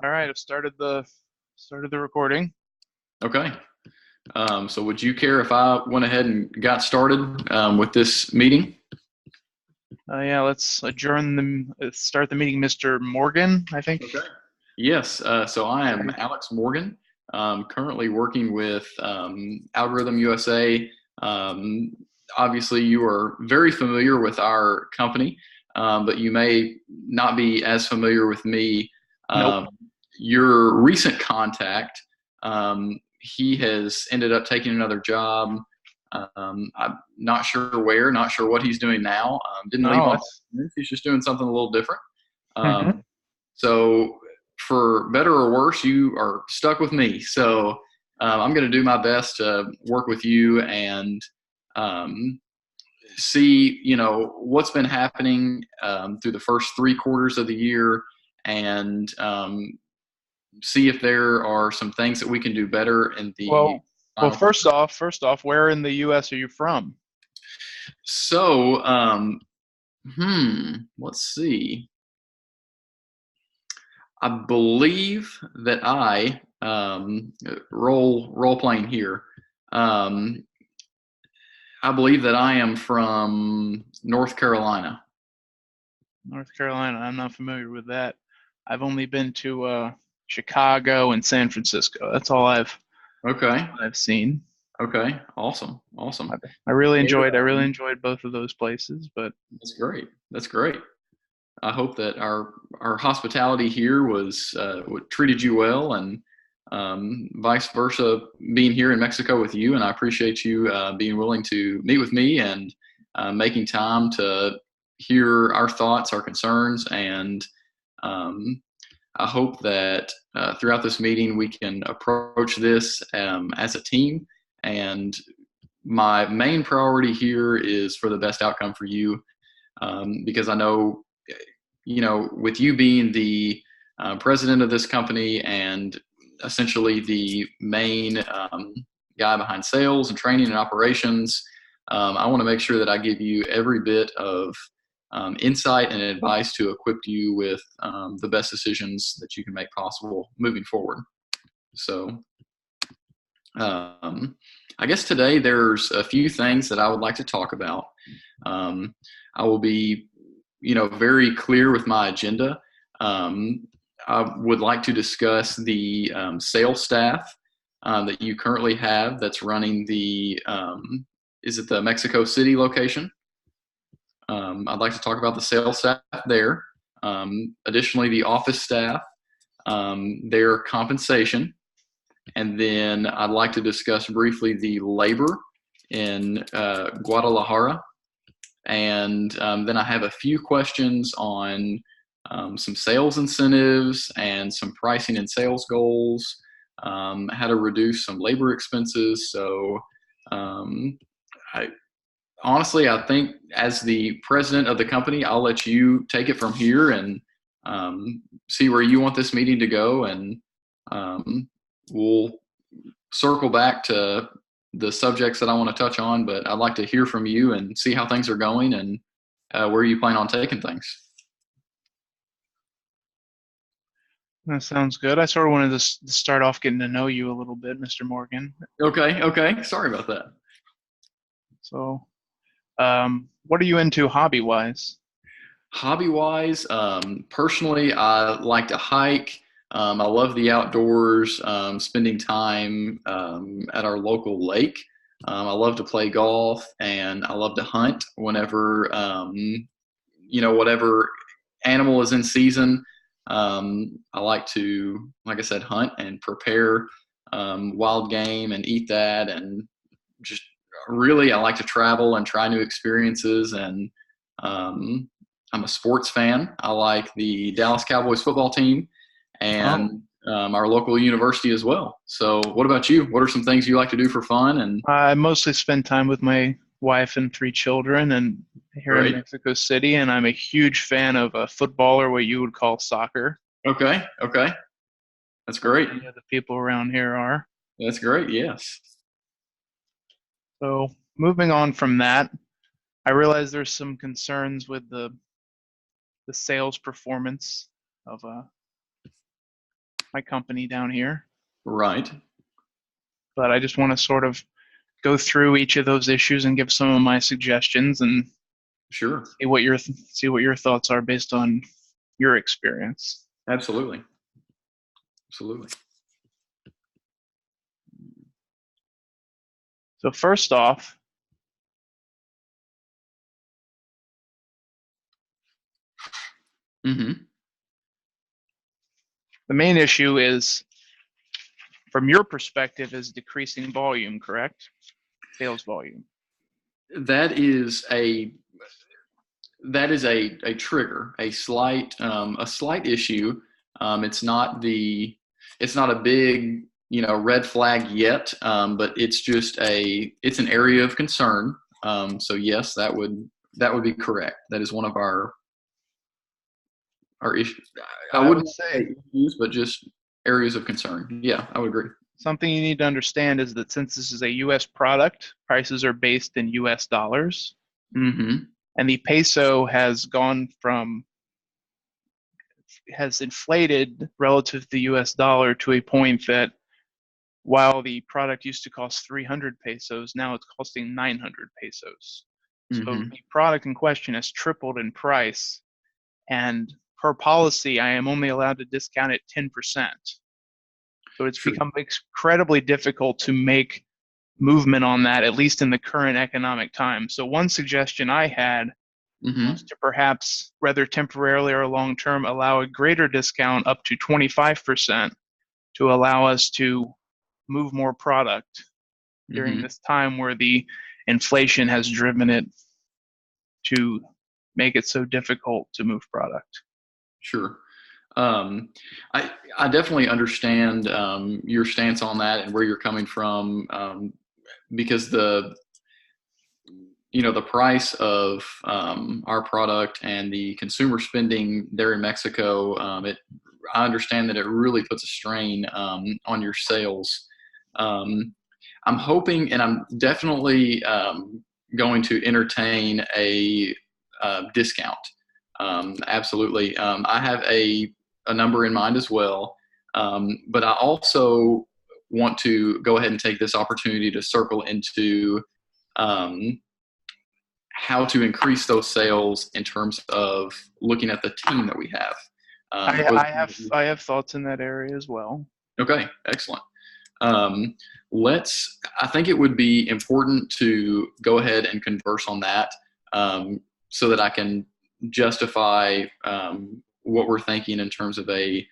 All right, I've started the recording. Okay. So would you care if I went ahead and got started with this meeting? Yeah, let's start the meeting, Mr. Morgan, I think. Okay. Yes. So I am Alex Morgan, currently working with Algorithm USA. Um, Obviously, you are very familiar with our company, but you may not be as familiar with me. Nope. Um, your recent contact, he has ended up taking another job. I'm not sure where, not sure what he's doing now. Didn't leave Oh, on. that's He's just doing something a little different. hmm Um, so, for better or worse, you are stuck with me. So, I'm going to do my best to work with you and um, see, what's been happening through the first 3 quarters of the year, and see if there are some things that we can do better in the well. Well, final. first off, where in the U.S. are you from? So, let's see. I believe that role playing here. Um, I believe that I am from North Carolina. North Carolina. I'm not familiar with that. I've only been to Chicago and San Francisco. That's all Okay. I've seen. Okay. Awesome. Awesome. I really enjoyed both of those places, but That's great. That's great. I hope that our hospitality here was treated you well, and vice versa. Being here in Mexico with you, and I appreciate you being willing to meet with me and making time to hear our thoughts, our concerns, and um, I hope that throughout this meeting we can approach this as a team. And my main priority here is for the best outcome for you, because I know, with you being the president of this company and essentially the main guy behind sales and training and operations, I want to make sure that I give you every bit of insight and advice to equip you with the best decisions that you can make possible moving forward. So, um, I guess today there's a few things that I would like to talk about. Um, I will be, very clear with my agenda. Um, I would like to discuss the sales staff that you currently have that's running is it the Mexico City location? I'd like to talk about the sales staff there. Additionally, the office staff, their compensation, and then I'd like to discuss briefly the labor in Guadalajara. And then I have a few questions on some sales incentives and some pricing and sales goals, how to reduce some labor expenses. So, um, I, honestly, I think as the president of the company, I'll let you take it from here and see where you want this meeting to go. And we'll circle back to the subjects that I want to touch on, but I'd like to hear from you and see how things are going and where you plan on taking things. that sounds good. I sort of wanted to start off getting to know you a little bit, Mr. Morgan. Okay, okay. Sorry about that. So, what are you into hobby-wise? Hobby wise, personally, I like to hike. I love the outdoors, spending time at our local lake. I love to play golf and I love to hunt whenever, whatever animal is in season. I like to, like I said, hunt and prepare wild game and eat that. And just really, I like to travel and try new experiences. And um, I'm a sports fan. I like the Dallas Cowboys football team Oh, and our local university as well. So, what about you? What are some things you like to do for fun? And I mostly spend time with my wife and three children, and here in great. Mexico City. And I'm a huge fan of football, or what you would call soccer, Okay. Okay. That's like great. many of the people around here are. That's great. Yes. So, moving on from that, I realize there's some concerns with the sales performance of my company down here. Right. But I just want to sort of go through each of those issues and give some of my suggestions and Sure. see what your thoughts are based on your experience. Absolutely. Absolutely. So first off, Mm-hmm. the main issue is, from your perspective, is decreasing volume, correct? Sales volume. That is a trigger, a slight issue. It's not a big red flag yet, but it's an area of concern. So yes, that would be correct. That is one of our issues. I wouldn't say issues, but just areas of concern. Yeah, I would agree. Something you need to understand is that since this is a U.S. product, prices are based in U.S. dollars. Mm-hmm. And the peso has inflated relative to the US dollar to a point that while the product used to cost 300 pesos, now it's costing 900 pesos. So Mm-hmm. the product in question has tripled in price, and per policy, I am only allowed to discount it 10%. So it's become incredibly difficult to make movement on that, at least in the current economic time. So one suggestion I had was to perhaps, whether temporarily or long term, allow a greater discount up to 25% to allow us to move more product during this time where the inflation has driven it to make it so difficult to move product. Sure. I definitely understand your stance on that and where you're coming from, because the price of our product and the consumer spending there in Mexico, I understand that it really puts a strain on your sales. I'm hoping, and I'm definitely going to entertain a discount. Absolutely. I have a number in mind as well, but I also want to go ahead and take this opportunity to circle into how to increase those sales in terms of looking at the team that we have. I have thoughts in that area as well. Okay, excellent. I think it would be important to go ahead and converse on that, so that I can justify what we're thinking in terms of a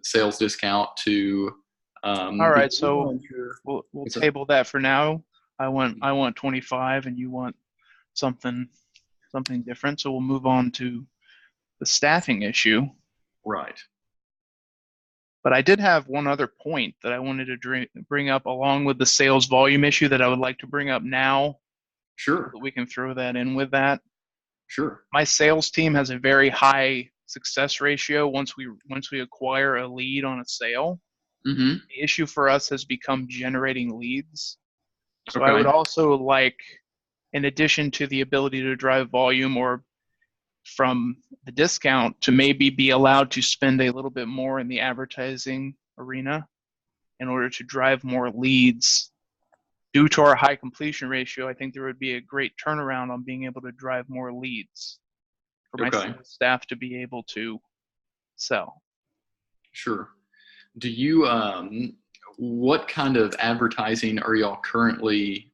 sales discount to. All right, so we'll table that for now. I want 25, and you want something different. So we'll move on to the staffing issue. Right. But I did have one other point that I wanted to bring up along with the sales volume issue that I would like to bring up now. Sure. So we can throw that in with that. Sure. My sales team has a very high success ratio once we acquire a lead on a sale. Mm-hmm. The issue for us has become generating leads. So Okay. I would also like, in addition to the ability to drive volume or from the discount, to maybe be allowed to spend a little bit more in the advertising arena in order to drive more leads. Due to our high completion ratio, I think there would be a great turnaround on being able to drive more leads for my sales staff to be able to sell. Sure. Do you, what kind of advertising are y'all currently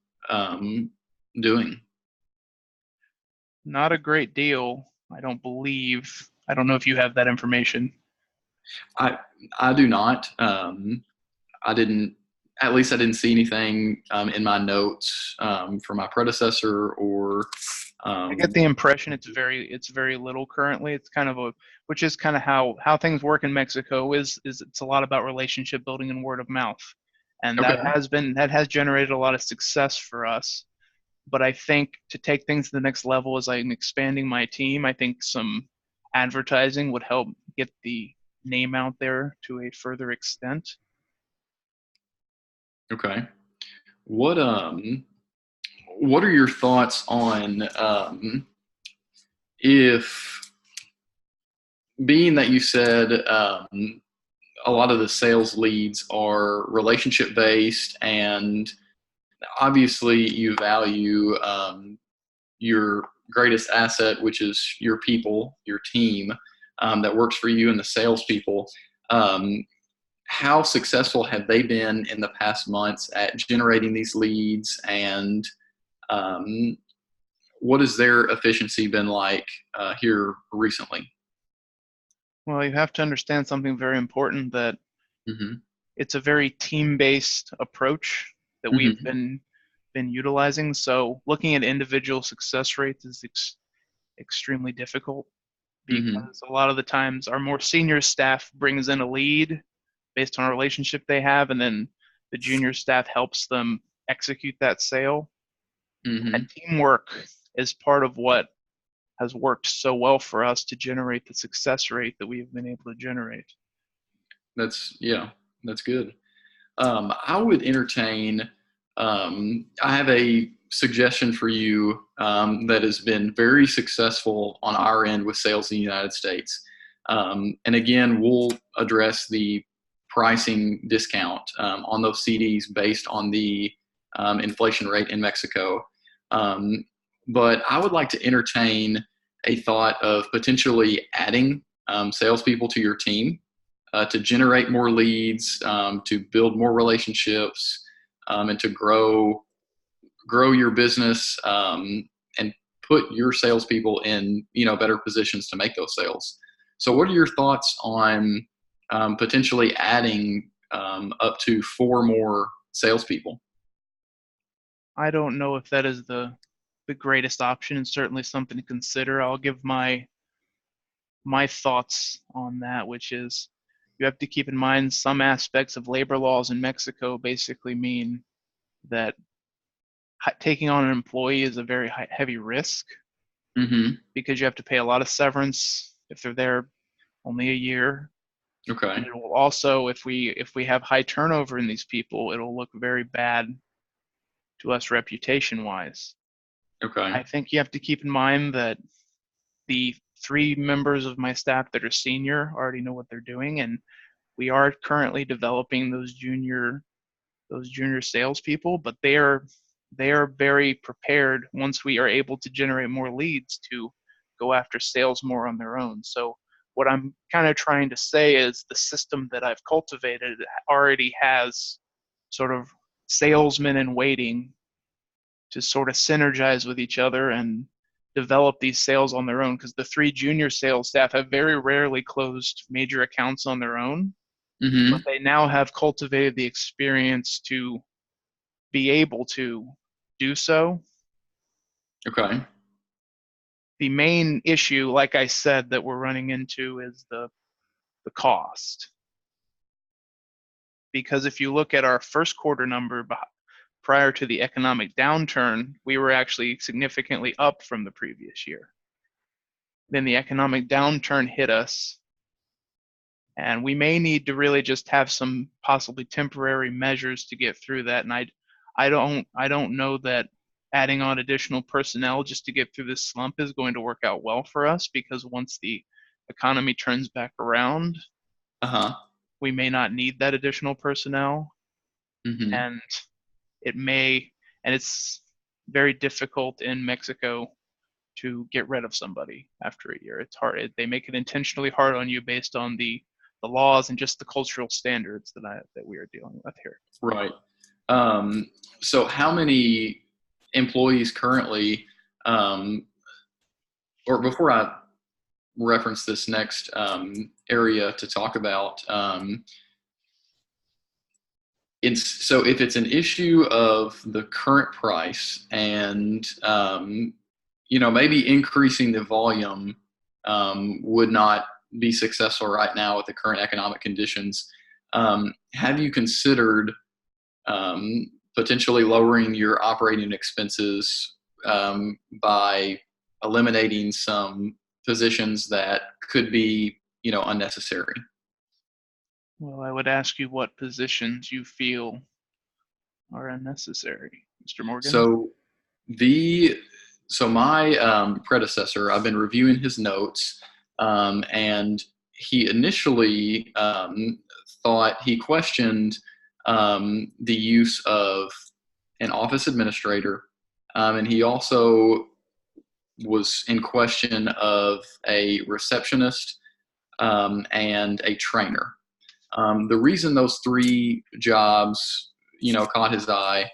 doing? Not a great deal, I don't believe. I don't know if you have that information. I do not. I didn't see anything in my notes from my predecessor or. I get the impression it's very little currently. It's kind of which is kind of how things work in Mexico is it's a lot about relationship building and word of mouth. And that has generated a lot of success for us. But I think to take things to the next level as I'm expanding my team, I think some advertising would help get the name out there to a further extent. Okay. What are your thoughts on if, being that you said a lot of the sales leads are relationship based, and obviously you value your greatest asset, which is your people, your team that works for you, and the salespeople. Um, how successful have they been in the past months at generating these leads, and um, what has their efficiency been like here recently? Well, you have to understand something very important, that Mm-hmm. it's a very team-based approach that we've Mm-hmm. been utilizing. So looking at individual success rates is extremely difficult, Mm-hmm. because a lot of the times our more senior staff brings in a lead based on a relationship they have, and then the junior staff helps them execute that sale. And Mm-hmm. teamwork is part of what has worked so well for us to generate the success rate that we've been able to generate. Yeah, that's good. I would entertain. I have a suggestion for you that has been very successful on our end with sales in the United States. And again, we'll address the pricing discount on those CDs based on the inflation rate in Mexico. Um, but I would like to entertain a thought of potentially adding salespeople to your team to generate more leads, to build more relationships, and to grow your business, and put your salespeople in better positions to make those sales. So, what are your thoughts on potentially adding up to 4 more salespeople? I don't know if that is the greatest option, and certainly something to consider. I'll give my thoughts on that, which is, you have to keep in mind some aspects of labor laws in Mexico basically mean that taking on an employee is a very heavy risk, Mm-hmm. because you have to pay a lot of severance if they're there only a year. And Okay. it will also, if we have high turnover in these people, it'll look very bad to us reputation wise. Okay. I think you have to keep in mind that the 3 members of my staff that are senior already know what they're doing, and we are currently developing those junior salespeople, but they are very prepared once we are able to generate more leads to go after sales more on their own. So what I'm kind of trying to say is, the system that I've cultivated already has sort of salesmen in waiting to sort of synergize with each other and develop these sales on their own, because the 3 junior sales staff have very rarely closed major accounts on their own, but Mm-hmm. they now have cultivated the experience to be able to do so. Okay. The main issue, like I said, that we're running into is the cost. Because if you look at our first quarter number prior to the economic downturn, we were actually significantly up from the previous year. Then the economic downturn hit us, and we may need to really just have some possibly temporary measures to get through that. And I don't know that adding on additional personnel just to get through this slump is going to work out well for us, because once the economy turns back around, Uh-huh. we may not need that additional personnel. Mm-hmm. And it may, and it's very difficult in Mexico to get rid of somebody after a year. It's hard. They make it intentionally hard on you based on the laws and just the cultural standards that we are dealing with here. Right. Um, so how many employees currently, um, or before I reference this next area to talk about, so if it's an issue of the current price and maybe increasing the volume would not be successful right now with the current economic conditions, have you considered potentially lowering your operating expenses by eliminating some positions that could be, unnecessary? Well, I would ask you what positions you feel are unnecessary, Mr. Morgan. So the so my predecessor, I've been reviewing his notes, and he initially thought he questioned the use of an office administrator, and he also was in question of a receptionist and a trainer. The reason those three jobs, caught his eye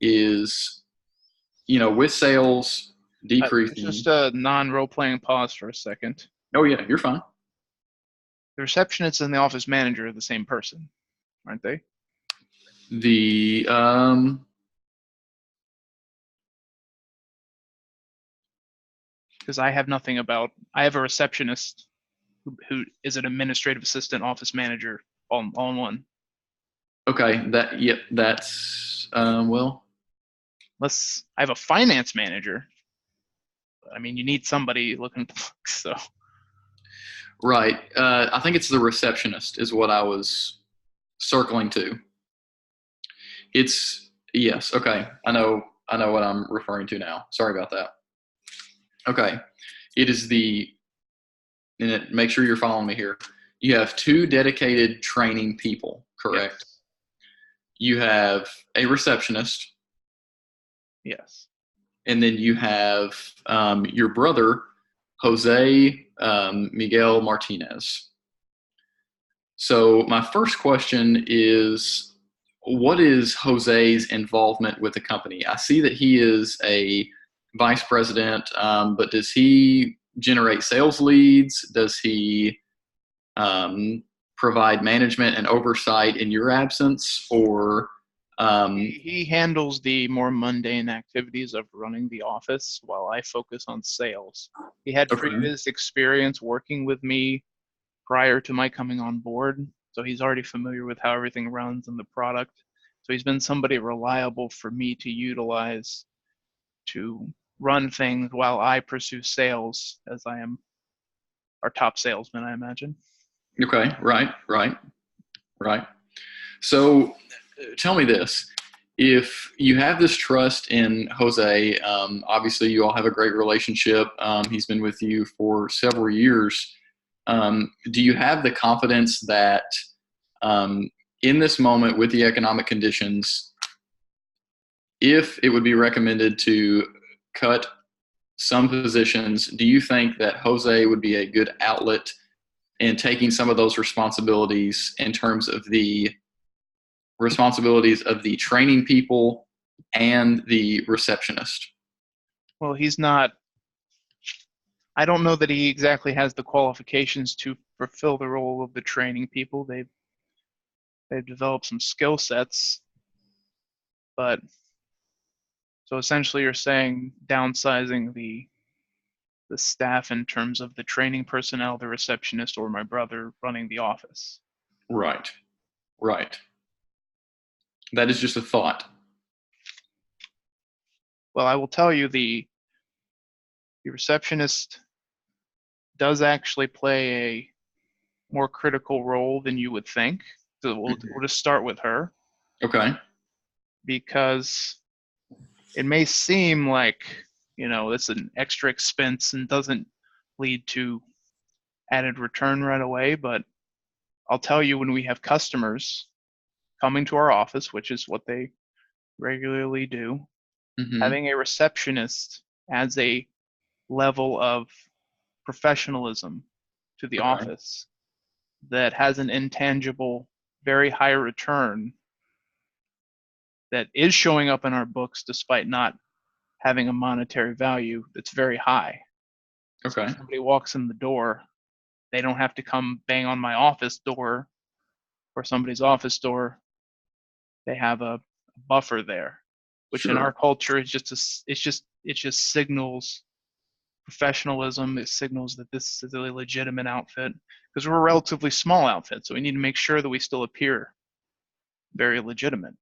is, with sales decreasing. Just a non-role playing pause for a second. Oh yeah, you're fine. The receptionist and the office manager are the same person, aren't they? The Because I have a receptionist who is an administrative assistant, office manager, all in one. okay, that's well. I have a finance manager. I mean, you need somebody looking so. Right. I think it's the receptionist is what I was circling to. Yes. Okay. I know what I'm referring to now. Sorry about that. Okay. It is make sure you're following me here. You have two dedicated training people, correct? Yes. You have a receptionist. Yes. And then you have your brother, Jose Miguel Martinez. So my first question is, what is Jose's involvement with the company? I see that he is a vice president, but does he generate sales leads? Does he provide management and oversight in your absence, or he handles the more mundane activities of running the office while I focus on sales. He had previous experience working with me prior to my coming on board, so he's already familiar with how everything runs and the product. So he's been somebody reliable for me to utilize to run things while I pursue sales, as I am our top salesman, I imagine. Okay, right. So tell me this. If you have this trust in Jose, obviously you all have a great relationship. He's been with you for several years. Do you have the confidence that in this moment with the economic conditions, if it would be recommended to cut some positions, do you think that Jose would be a good outlet in taking some of those responsibilities in terms of the responsibilities of the training people and the receptionist? Well, I don't know that he exactly has the qualifications to fulfill the role of the training people. They've developed some skill sets, but so essentially you're saying downsizing the staff in terms of the training personnel, the receptionist, or my brother running the office. Right. That is just a thought. Well, I will tell you the receptionist does actually play a more critical role than you would think. So we'll just start with her. Okay. Because it may seem like, it's an extra expense and doesn't lead to added return right away, but I'll tell you, when we have customers coming to our office, which is what they regularly do, having a receptionist adds a level of professionalism to the office that has an intangible, very high return that is showing up in our books despite not having a monetary value that's very high. Okay. So somebody walks in the door, they don't have to come bang on my office door or somebody's office door. They have a buffer there, which in our culture is it just signals professionalism. It signals that this is a legitimate outfit, because we're a relatively small outfit, so we need to make sure that we still appear very legitimate.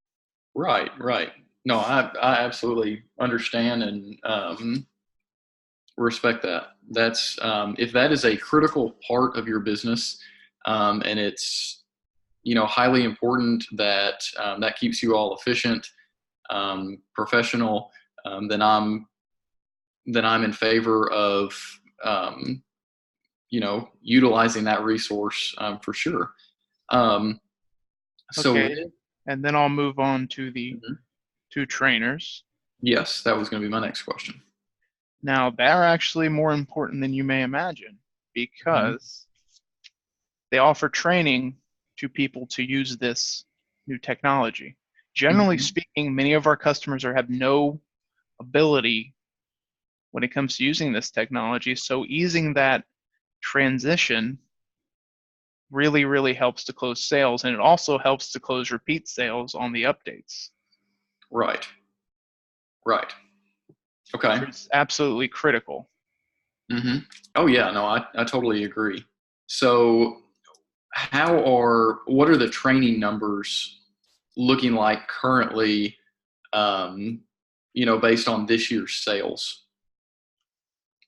Right. No, I absolutely understand and respect that. That's if that is a critical part of your business, and it's highly important that that keeps you all efficient, professional, then I'm in favor of utilizing that resource for sure. So, Okay. And then I'll move on to the Mhm. two trainers. Yes, that was going to be my next question. Now, they're actually more important than you may imagine Mhm. because they offer training to people to use this new technology. Generally Mhm. speaking, many of our customers have no ability when it comes to using this technology, so easing that transition really, really helps to close sales, and it also helps to close repeat sales on the updates, Right. Right. which Okay. is absolutely critical. Oh yeah, no, I totally agree. So, what are the training numbers looking like currently? Um, based on this year's sales,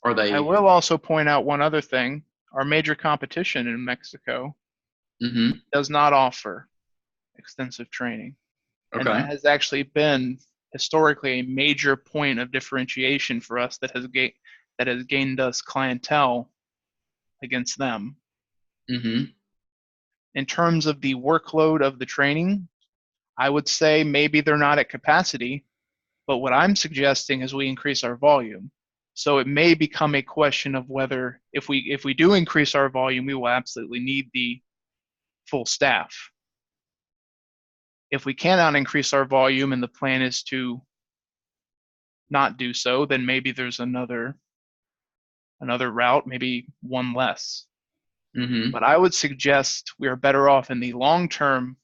are I they? will also point out one other thing. Our major competition in Mexico Hmm. does not offer extensive training. And Okay. that has actually been historically a major point of differentiation for us that has gained us clientele against them. Hmm. In terms of the workload of the training, I would say maybe they're not at capacity, but what I'm suggesting is we increase our volume. So it may become a question of whether if we do increase our volume, we will absolutely need the full staff. If we cannot increase our volume and the plan is to not do so, then maybe there's another route, maybe one less. Hmm. But I would suggest we are better off in the long term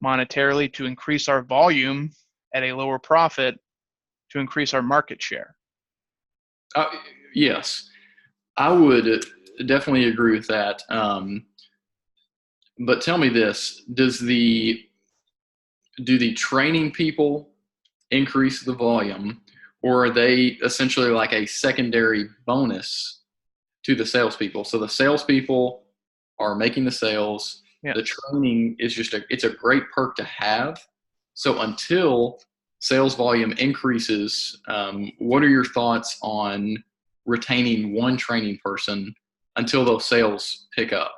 monetarily to increase our volume at a lower profit to increase our market share. Uh, yes, I would definitely agree with that. But tell me this: do the training people increase the volume, or are they essentially like a secondary bonus to the salespeople? So the salespeople are making the sales. The Yes. training is it's a great perk to have. So until sales volume increases, what are your thoughts on retaining one training person until those sales pick up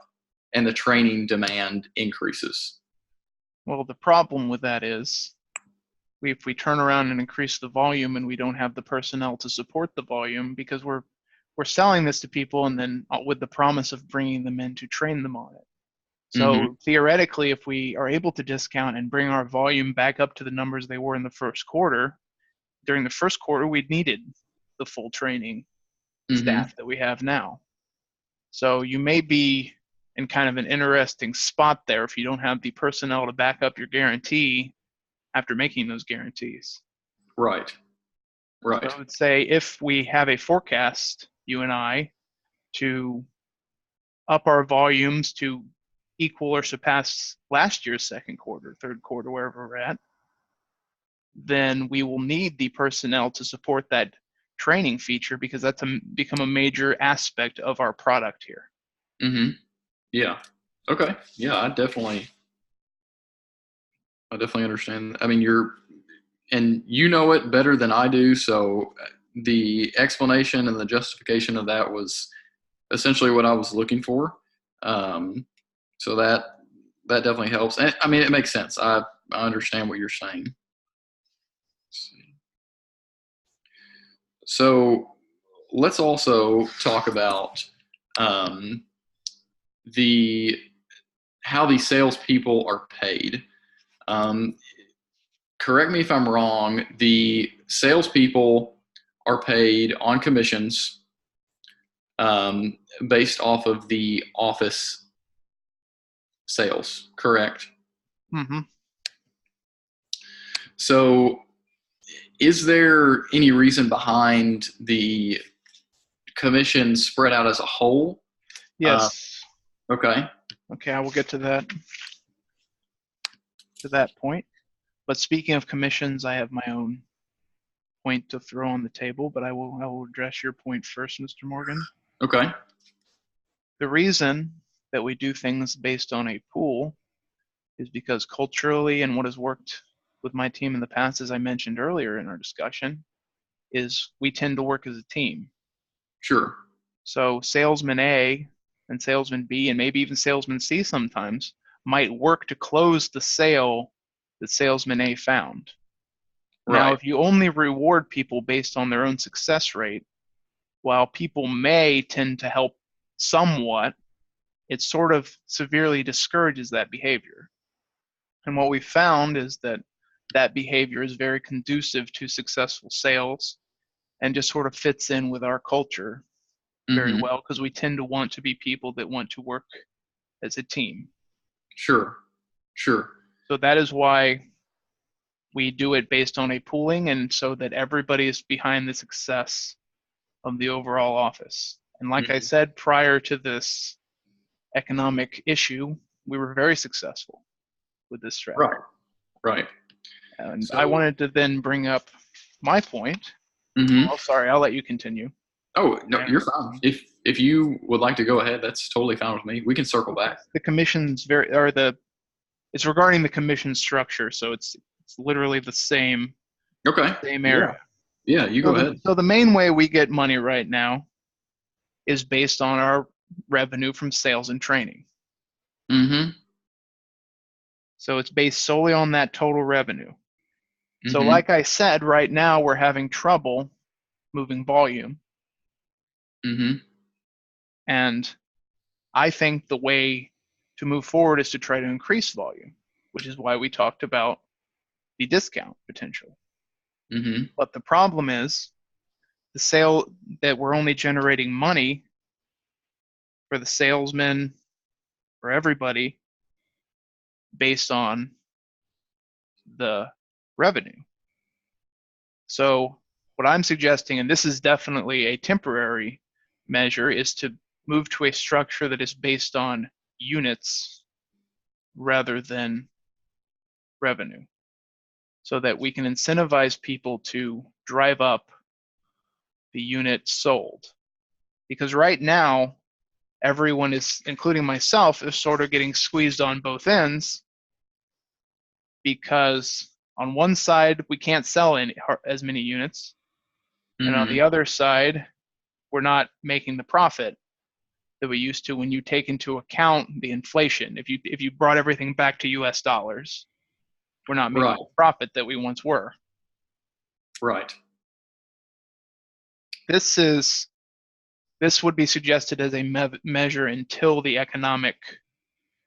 and the training demand increases? Well, the problem with that is if we turn around and increase the volume and we don't have the personnel to support the volume because we're selling this to people and then with the promise of bringing them in to train them on it. Mm-hmm. So theoretically, if we are able to discount and bring our volume back up to the numbers they were in the first quarter, during the first quarter, we needed the full training Mm-hmm. staff that we have now. So you may be in kind of an interesting spot there if you don't have the personnel to back up your guarantee after making those guarantees. Right. So Right. I would say if we have a forecast, you and I, to up our volumes to equal or surpass last year's second quarter, third quarter, wherever we're at, then we will need the personnel to support that training feature because that's become a major aspect of our product here. Mm-hmm. Yeah. Okay. Yeah, I definitely understand. I mean, and you know it better than I do. So the explanation and the justification of that was essentially what I was looking for. Um, so that definitely helps. And I mean, it makes sense. I understand what you're saying. So let's also talk about um, the how these salespeople are paid. Um, Correct me if I'm wrong. The salespeople are paid on commissions um, based off of the office sales, correct? Mm-hmm. So, is there any reason behind the commission spread out as a whole? Uh, Yes. okay. Okay, I will get to that point. But speaking of commissions, I have my own point to throw on the table, but I will address your point first, Mr. Morgan. Okay. The reason that we do things based on a pool is because culturally and what has worked with my team in the past, as I mentioned earlier in our discussion, is we tend to work as a team. Sure. So salesman A and salesman B and maybe even salesman C sometimes might work to close the sale that salesman A found. Now, Right. if you only reward people based on their own success rate, while people may tend to help somewhat, it sort of severely discourages that behavior. And what we found is that that behavior is very conducive to successful sales and just sort of fits in with our culture very Mm-hmm. well because we tend to want to be people that want to work as a team. Sure. Sure. So that is why we do it based on a pooling and so that everybody is behind the success of the overall office. And like I Mm-hmm. said, prior to this economic issue, we were very successful with this strategy. Right. Right. And I So. wanted to then bring up my point. Mm-hmm. Oh, sorry, I'll let you continue. Oh no, I you're fine. If you would like to go ahead, that's totally fine with me. We can circle back. The commission's it's regarding the commission structure, so it's literally the same Okay. Yeah. area. Yeah. You So go ahead. the main way we get money right now is based on our revenue from sales and training. Mm-hmm. So it's based solely on that total revenue. So Mm-hmm. like I said, right now we're having trouble moving volume. Mm-hmm. And I think the way to move forward is to try to increase volume, which is why we talked about the discount potential. Mm-hmm. But the problem is the sale that we're only generating money for the salesmen, for everybody, based on the revenue. So what I'm suggesting, and this is definitely a temporary measure, is to move to a structure that is based on units rather than revenue, so that we can incentivize people to drive up the units sold. Because right now, everyone is, including myself, is sort of getting squeezed on both ends because on one side, we can't sell as many units, and on Mm-hmm. the other side, we're not making the profit that we used to when you take into account the inflation. If you brought everything back to US dollars, we're not making Right. the profit that we once were. Right. This would be suggested as a measure until the economic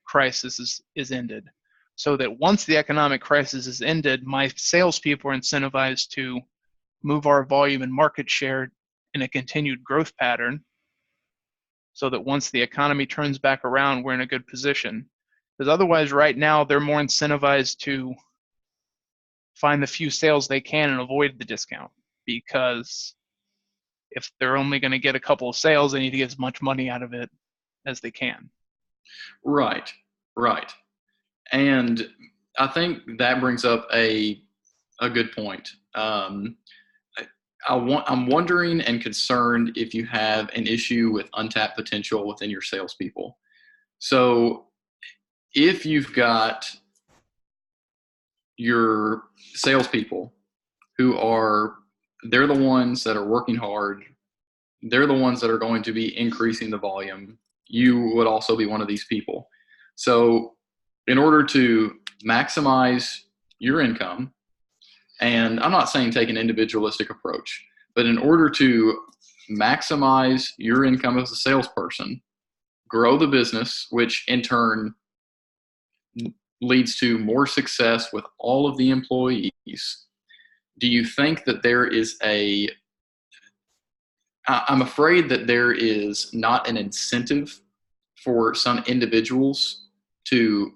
crisis is ended. So that once the economic crisis is ended, my salespeople are incentivized to move our volume and market share in a continued growth pattern so that once the economy turns back around, we're in a good position. Because otherwise, right now, they're more incentivized to find the few sales they can and avoid the discount. Because if they're only going to get a couple of sales, they need to get as much money out of it as they can. Right. Right. And I think that brings up a good point. I'm wondering and concerned if you have an issue with untapped potential within your salespeople. So if you've got your salespeople who are, they're the ones that are working hard, they're the ones that are going to be increasing the volume. You would also be one of these people. So in order to maximize your income, and I'm not saying take an individualistic approach, but in order to maximize your income as a salesperson, grow the business, which in turn leads to more success with all of the employees, do you think that there is I'm afraid that there is not an incentive for some individuals to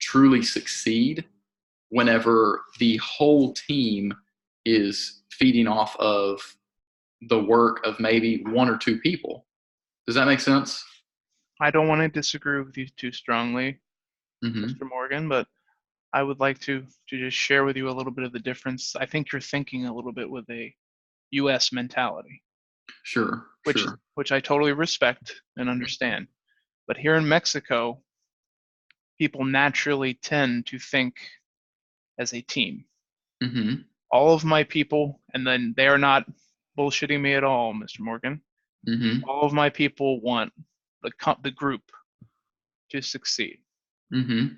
truly succeed whenever the whole team is feeding off of the work of maybe one or two people. Does that make sense? I don't want to disagree with you too strongly, Mm-hmm. Mr. Morgan, but I would like to just share with you a little bit of the difference. I think you're thinking a little bit with a U.S. mentality, Sure, which sure. which I totally respect and understand. But here in Mexico, people naturally tend to think as a team. Mm-hmm. All of my people, and then they are not bullshitting me at all, Mr. Morgan. Mm-hmm. All of my people want the group to succeed. Mm-hmm.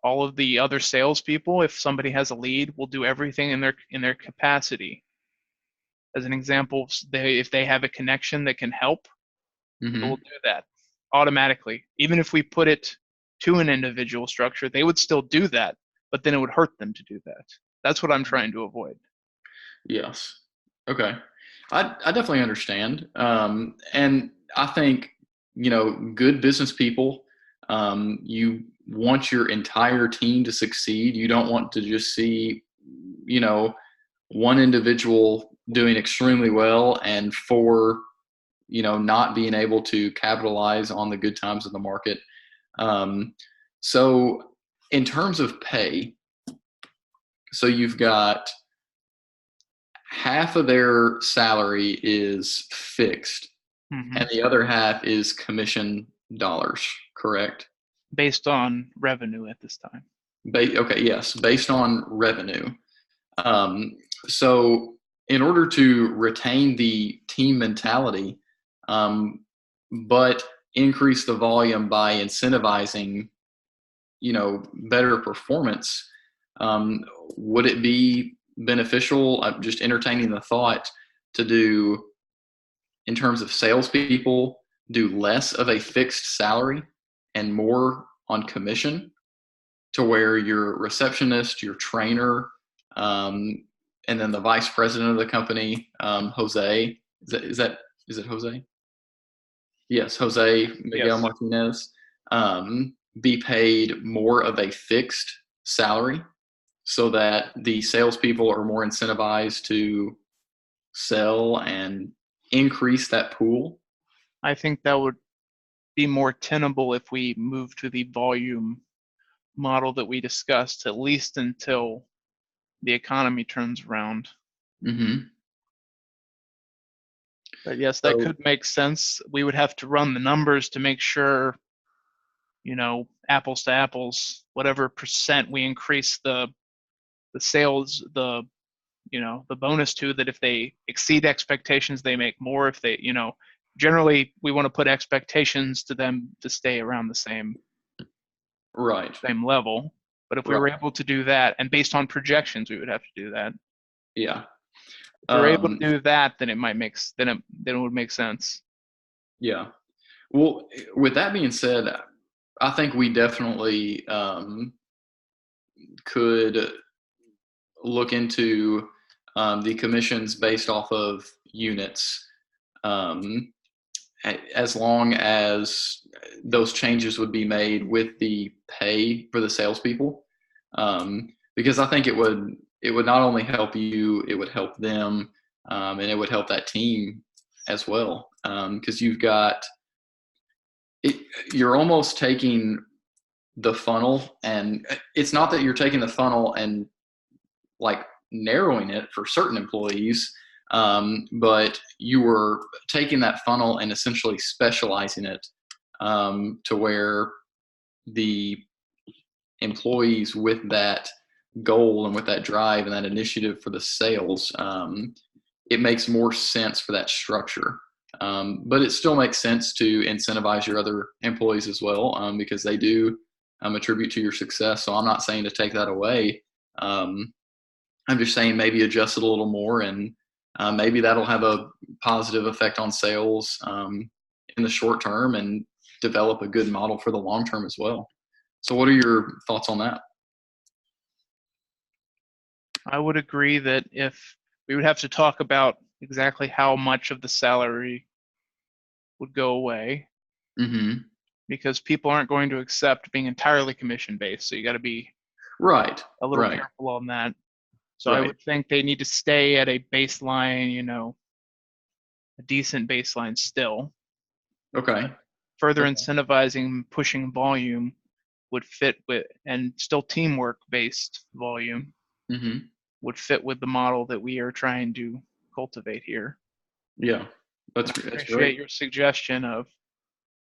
all of the other salespeople, if somebody has a lead, will do everything in their capacity. As an example, if they have a connection that can help, they will Hmm. do that automatically. Even if we put it to an individual structure, they would still do that, but then it would hurt them to do that. That's what I'm trying to avoid. Yes. Okay. I definitely understand. And I think, good business people, you want your entire team to succeed. You don't want to just see, you know, one individual doing extremely well and four, not being able to capitalize on the good times of the market. Um, so, in terms of pay, so you've got half of their salary is fixed Hmm. and the other half is commission dollars, correct? Based on revenue at this time. Okay, yes, based on revenue. Um, so, in order to retain the team mentality, um, but increase the volume by incentivizing, better performance, um, would it be beneficial? I'm just entertaining the thought to do, in terms of salespeople, do less of a fixed salary and more on commission, to where your receptionist, your trainer, um, and then the vice president of the company, Jose, is it Jose? Yes, Jose Miguel Yes. Martinez, be paid more of a fixed salary so that the salespeople are more incentivized to sell and increase that pool. I think that would be more tenable if we move to the volume model that we discussed, at least until the economy turns around. Hmm. But yes, that So, could make sense. We would have to run the numbers to make sure, apples to apples, whatever percent we increase the sales, the bonus to, that if they exceed expectations, they make more. If they, generally we want to put expectations to them to stay around the right, same level. But if we were right, able to do that, and based on projections, we would have to do that. yeah, If we were able to um, do that, then it would make sense. yeah. Well, with that being said, I think we definitely could look into the commissions based off of units, um, as long as those changes would be made with the pay for the salespeople. Because I think it would not only help you, it would help them, and it would help that team as well. Because it, you're almost taking the funnel, and it's not that you're taking the funnel and like narrowing it for certain employees, but you were taking that funnel and essentially specializing it, to where the employees with that goal and with that drive and that initiative for the sales, it makes more sense for that structure. But it still makes sense to incentivize your other employees as well, because they do attribute to your success. So I'm not saying to take that away. Um, I'm just saying maybe adjust it a little more, and maybe that'll have a positive effect on sales, in the short term, and develop a good model for the long term as well. So, what are your thoughts on that? I would agree that if we would have to talk about exactly how much of the salary would go away, Hmm. because people aren't going to accept being entirely commission based. So you got to be Right, a little right, careful on that. So I right. would think they need to stay at a baseline, a decent baseline still. Okay, Further okay. incentivizing pushing volume would fit with, and still teamwork based volume Hmm. would fit with the model that we are trying to cultivate here. Yeah, And I that's appreciate great. your suggestion of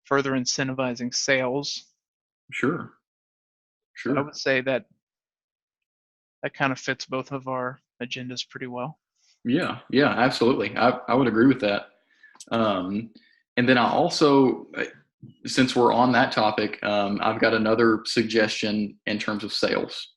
further incentivizing sales. Sure, So I sure. would say that that kind of fits both of our agendas pretty well. Yeah, yeah, absolutely. I would agree with that. Um, and then I also, since we're on that topic, I've got another suggestion in terms of sales.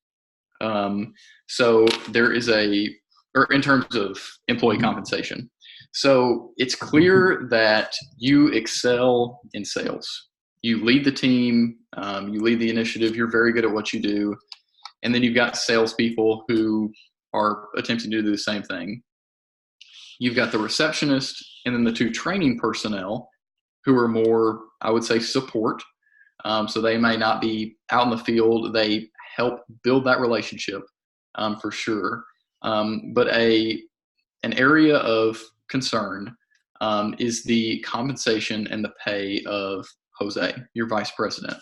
So there is or in terms of employee compensation. So it's clear that you excel in sales. You lead the team, you lead the initiative, you're very good at what you do. And then you've got salespeople who are attempting to do the same thing. You've got the receptionist and then the two training personnel who are more, I would say, support. So they may not be out in the field. They help build that relationship for sure. But an area of concern is the compensation and the pay of Jose, your vice president.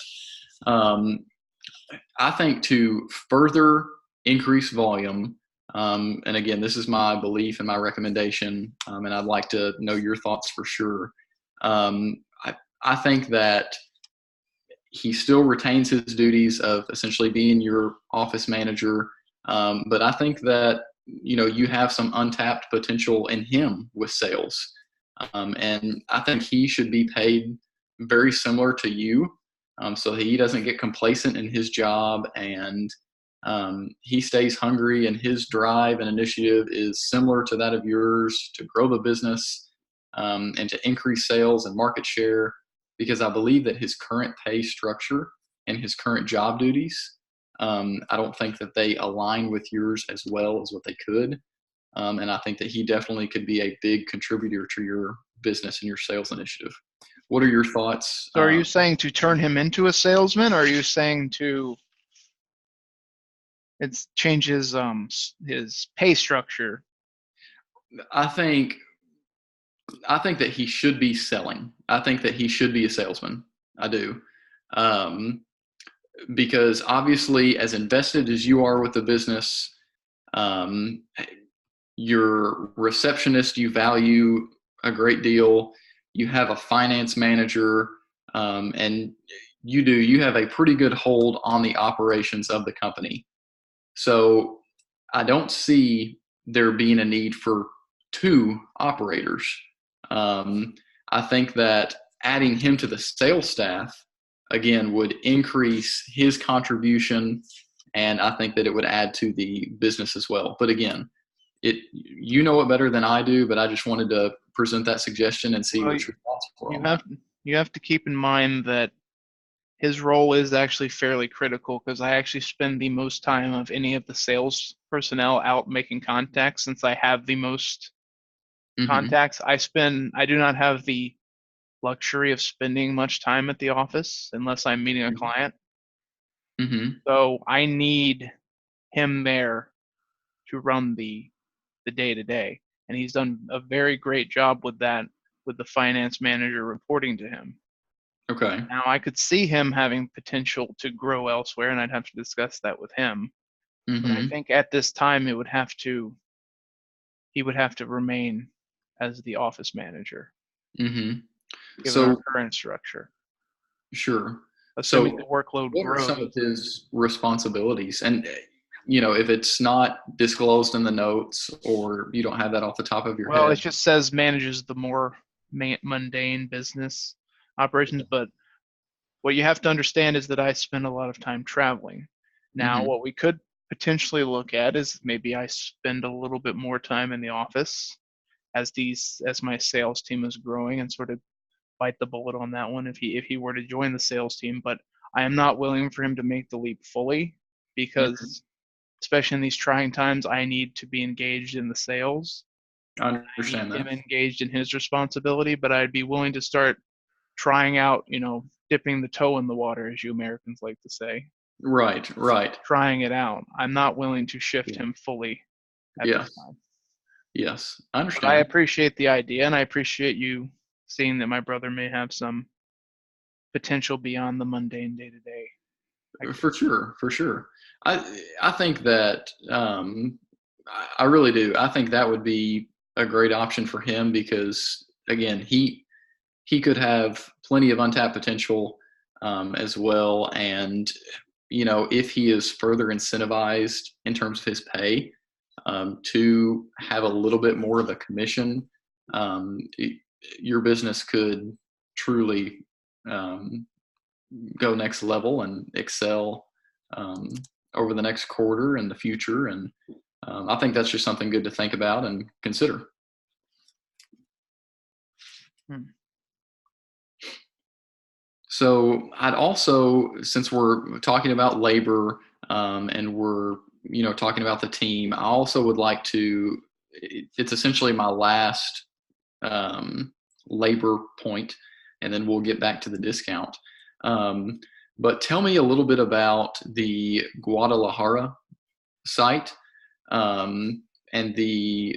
I think to further increase volume, and again, this is my belief and my recommendation, and I'd like to know your thoughts for sure. I think that he still retains his duties of essentially being your office manager, but I think that you have some untapped potential in him with sales, and I think he should be paid very similar to you, so he doesn't get complacent in his job, and he stays hungry, and his drive and initiative is similar to that of yours to grow the business and to increase sales and market share, because I believe that his current pay structure and his current job duties, I don't think that they align with yours as well as what they could. And I think that he definitely could be a big contributor to your business and your sales initiative. What are your thoughts? So are you saying to turn him into a salesman, or are you saying to change his pay structure? I think that he should be selling. I think that he should be a salesman. I do. Because obviously, as invested as you are with the business, your receptionist you value a great deal. You have a finance manager, and you have a pretty good hold on the operations of the company. So I don't see there being a need for two operators. I think that adding him to the sales staff, again, would increase his contribution, and I think that it would add to the business as well. But again, you know it better than I do, but I just wanted to present that suggestion and see what your thoughts were on that. You have to keep in mind that his role is actually fairly critical, because I actually spend the most time of any of the sales personnel out making contacts, since I have the most contacts. I do not have the luxury of spending much time at the office unless I'm meeting a client. So I need him there to run the day-to-day, and he's done a very great job with that, with the finance manager reporting to him. Okay. Now I could see him having potential to grow elsewhere, and I'd have to discuss that with him. But I think at this time he would have to remain as the office manager, given our current structure. Sure. Assuming the workload what grows. are some of his responsibilities? And if it's not disclosed in the notes, or you don't have that off the top of your head. Well, it just says manages the more mundane business operations, but what you have to understand is that I spend a lot of time traveling. Now, what we could potentially look at is maybe I spend a little bit more time in the office as my sales team is growing, and sort of bite the bullet on that one if he were to join the sales team. But I am not willing for him to make the leap fully, because especially in these trying times, I need to be engaged in the sales. I understand that. Him engaged in his responsibility, but I'd be willing to start trying out, dipping the toe in the water, as you Americans like to say. Right. Trying it out. I'm not willing to shift him fully at this time. Yes, I understand. But I appreciate the idea, and I appreciate you seeing that my brother may have some potential beyond the mundane day-to-day. For sure. I think that I really do. I think that would be a great option for him, because again, he could have plenty of untapped potential as well. And if he is further incentivized in terms of his pay to have a little bit more of a commission, your business could truly um, go next level and excel um, over the next quarter and the future. And I think that's just something good to think about and consider. Hmm. So I'd also, since we're talking about labor and we're talking about the team, I also would like to. It's essentially my last labor point, and then we'll get back to the discount. Um, but tell me a little bit about the Guadalajara site and the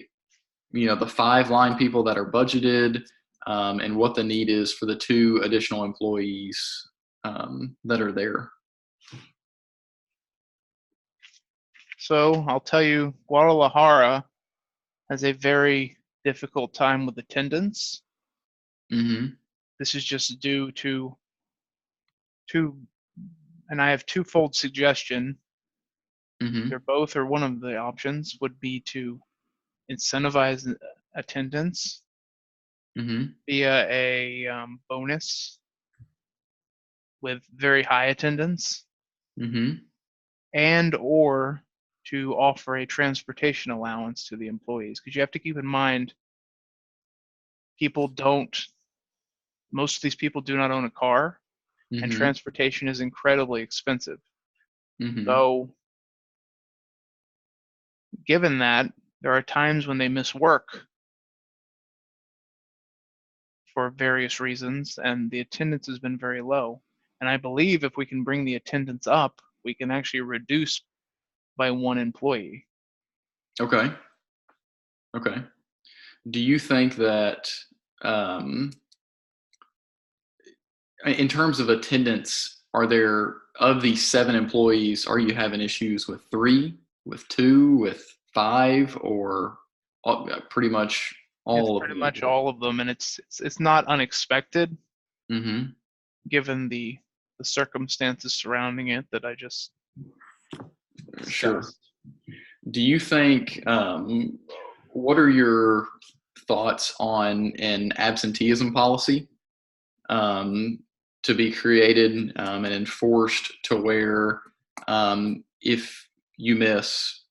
5 line people that are budgeted and what the need is for the 2 additional employees that are there. So I'll tell you, Guadalajara has a very difficult time with attendance. Mm-hmm. This is just due to two, and I have twofold suggestion. Mm-hmm. They're both, or one of the options would be to incentivize attendance Mm-hmm. via a bonus with very high attendance, Mm-hmm. and or to offer a transportation allowance to the employees. Because you have to keep in mind, most of these people do not own a car, and Mm-hmm. transportation is incredibly expensive. Mm-hmm. So, given that, there are times when they miss work for various reasons, and the attendance has been very low. And I believe if we can bring the attendance up, we can actually reduce by 1 employee. Okay. Okay. Do you think that um, in terms of attendance, are there of these 7 employees, are you having issues with 3, with 2, with 5, or pretty much It's all of pretty the much above? all of them, and it's not unexpected Mm-hmm. given the circumstances surrounding it that I just Sure. discussed. Do you think, what are your thoughts on an absenteeism policy um, to be created and enforced to where if you miss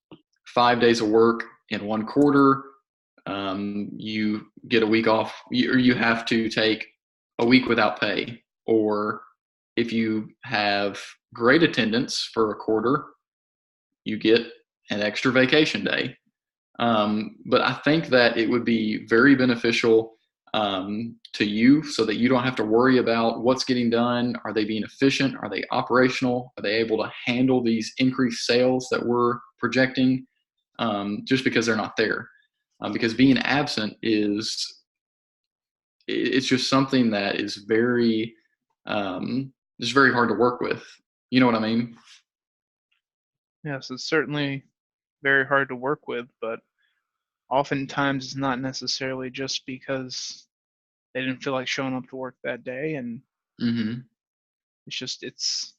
5 days of work in one quarter, you get a week off, or you have to take a week without pay, or if you have great attendance for a quarter, you get an extra vacation day. But I think that it would be very beneficial to you so that you don't have to worry about what's getting done. Are they being efficient? Are they operational? Are they able to handle these increased sales that we're projecting just because they're not there? Because being absent it's just something that is it's very hard to work with. You know what I mean? Yes, it's certainly very hard to work with, but oftentimes it's not necessarily just because they didn't feel like showing up to work that day, and Mm-hmm. it's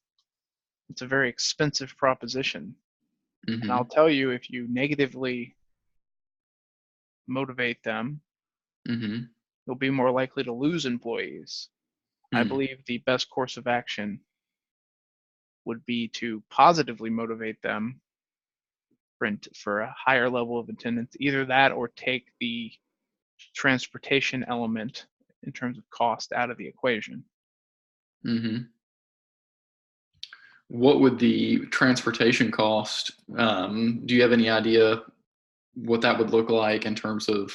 a very expensive proposition. And I'll Mm-hmm. tell you, if you negatively motivate them, Mm-hmm. you'll be more likely to lose employees. I Mm-hmm. believe the best course of action would be to positively motivate them for a higher level of attendance. Either that or take the transportation element in terms of cost out of the equation. Mm-hmm. What would the transportation cost? Do you have any idea what that would look like in terms of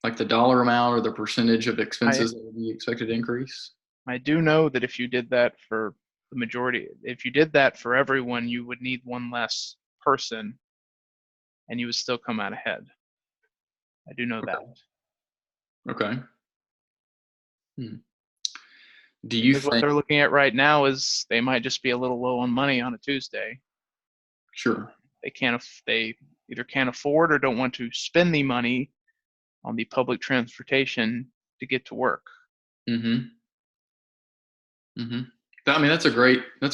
like the dollar amount or the percentage of I expenses that would be expected to increase? I do know that if you did that for the majority, if you did that for everyone, you would need 1 less person and you would still come out ahead. I do know that. Okay. Okay. Hmm. Do you Because what think? they're looking at right now is they might just be a little low on money on a Tuesday. Sure. They either can't afford or don't want to spend the money on the public transportation to get to work. Mm-hmm. Mm-hmm. I mean, that's a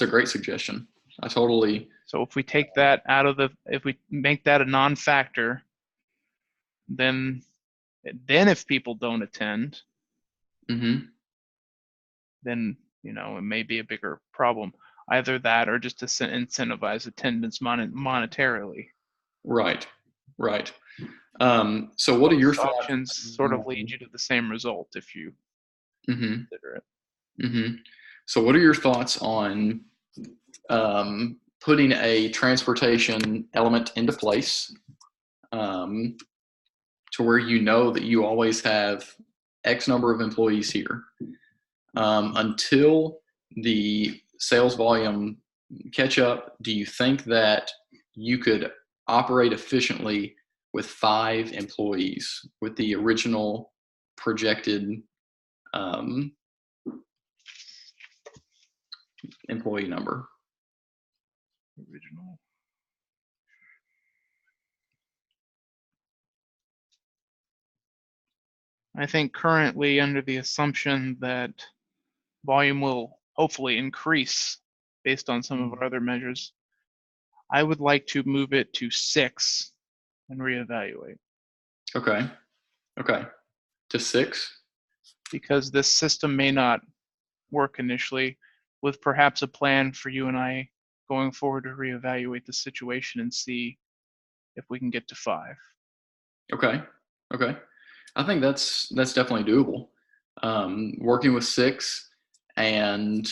great suggestion. I totally. So if we take that out of if we make that a non-factor, then if people don't attend, Mm-hmm. then it may be a bigger problem. Either that or just to incentivize attendance monetarily. Right. Right. So what are your Both thoughts? options sort of lead you to the same result if you Mm-hmm. consider it. Mm-hmm. So what are your thoughts on putting a transportation element into place to where that you always have X number of employees here until the sales volume catch up? Do you think that you could operate efficiently with 5 employees with the original projected employee number? Original. I think currently, under the assumption that volume will hopefully increase based on some of our other measures, I would like to move it to 6 and reevaluate. Okay. Okay. To 6? Because this system may not work initially, with perhaps a plan for you and I going forward to reevaluate the situation and see if we can get to 5. Okay. Okay. I think that's definitely doable. Working with 6 and